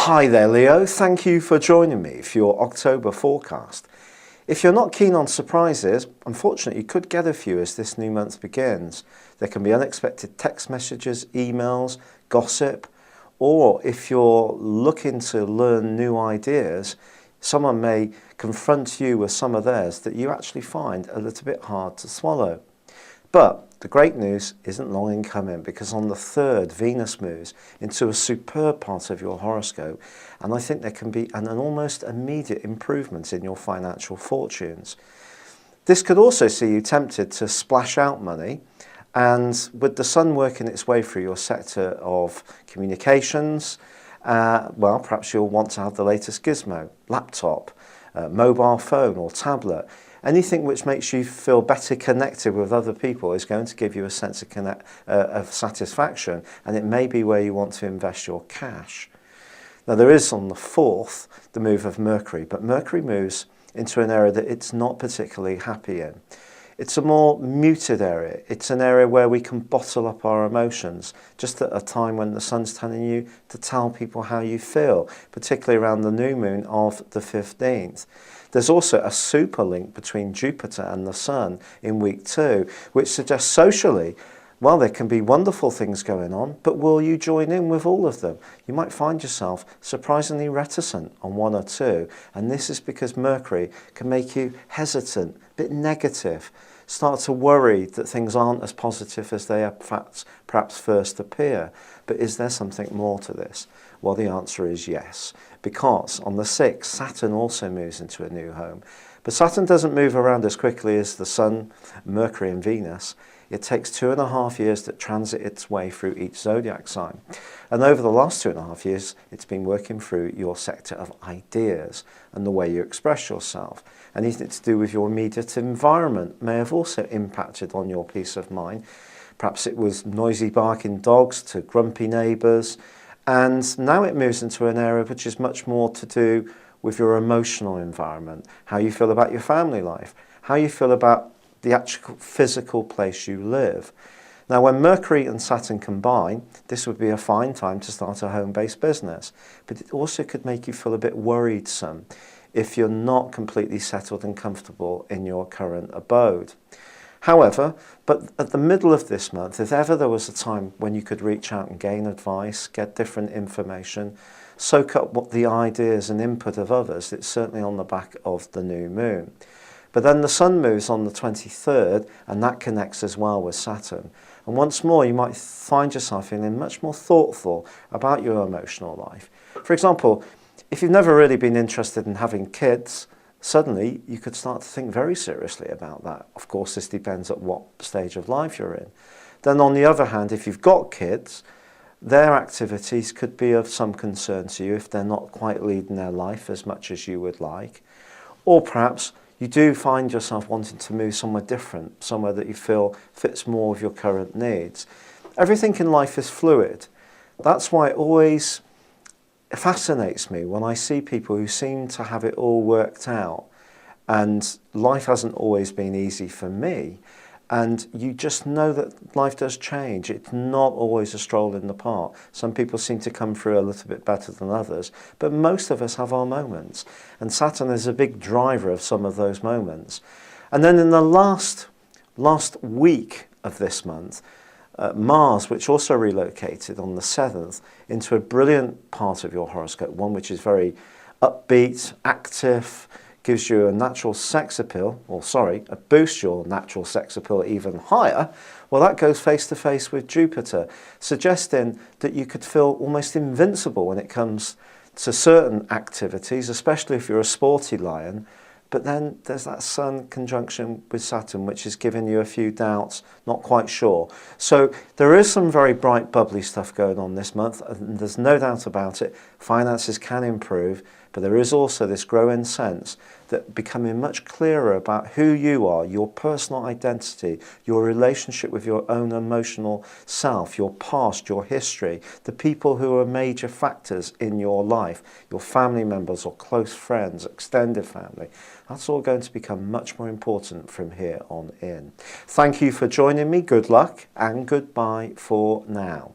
Hi there, Leo. Thank you for joining me for your October forecast. If you're not keen on surprises, unfortunately you could get a few as this new month begins. There can be unexpected text messages, emails, gossip, or if you're looking to learn new ideas, someone may confront you with some of theirs that you actually find a little bit hard to swallow. But the great news isn't long in coming, because on the 3rd, Venus moves into a superb part of your horoscope, and I think there can be an almost immediate improvement in your financial fortunes. This could also see you tempted to splash out money, and with the sun working its way through your sector of communications, well, perhaps you'll want to have the latest gizmo, laptop, mobile phone or tablet. Anything which makes you feel better connected with other people is going to give you a sense of satisfaction, and it may be where you want to invest your cash. Now there is on the 4th the move of Mercury, but Mercury moves into an area that it's not particularly happy in. It's a more muted area. It's an area where we can bottle up our emotions, just at a time when the sun's telling you to tell people how you feel, particularly around the new moon of the 15th. There's also a super link between Jupiter and the sun in week 2, which suggests socially, well, there can be wonderful things going on, but will you join in with all of them? You might find yourself surprisingly reticent on one or two, and this is because Mercury can make you hesitant, a bit negative, start to worry that things aren't as positive as they perhaps first appear. But is there something more to this? Well, the answer is yes, because on the 6th, Saturn also moves into a new home. But Saturn doesn't move around as quickly as the Sun, Mercury and Venus. It takes 2.5 years to transit its way through each zodiac sign. And over the last 2.5 years, it's been working through your sector of ideas and the way you express yourself. Anything to do with your immediate environment may have also impacted on your peace of mind. Perhaps it was noisy barking dogs to grumpy neighbours. And now it moves into an area which is much more to do with your emotional environment, how you feel about your family life, how you feel about the actual physical place you live. Now, when Mercury and Saturn combine, this would be a fine time to start a home-based business, but it also could make you feel a bit worriesome if you're not completely settled and comfortable in your current abode. However, but at the middle of this month, if ever there was a time when you could reach out and gain advice, get different information, soak up what the ideas and input of others, it's certainly on the back of the new moon. But then the sun moves on the 23rd, and that connects as well with Saturn. And once more, you might find yourself feeling much more thoughtful about your emotional life. For example, if you've never really been interested in having kids, suddenly you could start to think very seriously about that. Of course, this depends at what stage of life you're in. Then on the other hand, if you've got kids, their activities could be of some concern to you if they're not quite leading their life as much as you would like. Or perhaps you do find yourself wanting to move somewhere different, somewhere that you feel fits more with your current needs. Everything in life is fluid. That's why it always fascinates me when I see people who seem to have it all worked out, and life hasn't always been easy for me, and you just know that life does change. It's not always a stroll in the park. Some people seem to come through a little bit better than others, but most of us have our moments, and Saturn is a big driver of some of those moments. And then in the last week of this month, Mars, which also relocated on the 7th into a brilliant part of your horoscope, one which is very upbeat, active, gives you a natural sex appeal, it boosts your natural sex appeal even higher. Well, that goes face to face with Jupiter, suggesting that you could feel almost invincible when it comes to certain activities, especially if you're a sporty lion. But then there's that Sun conjunction with Saturn, which is giving you a few doubts, not quite sure. So there is some very bright, bubbly stuff going on this month, and there's no doubt about it. Finances can improve, but there is also this growing sense that becoming much clearer about who you are, your personal identity, your relationship with your own emotional self, your past, your history, the people who are major factors in your life, your family members or close friends, extended family. That's all going to become much more important from here on in. Thank you for joining me. Good luck and goodbye for now.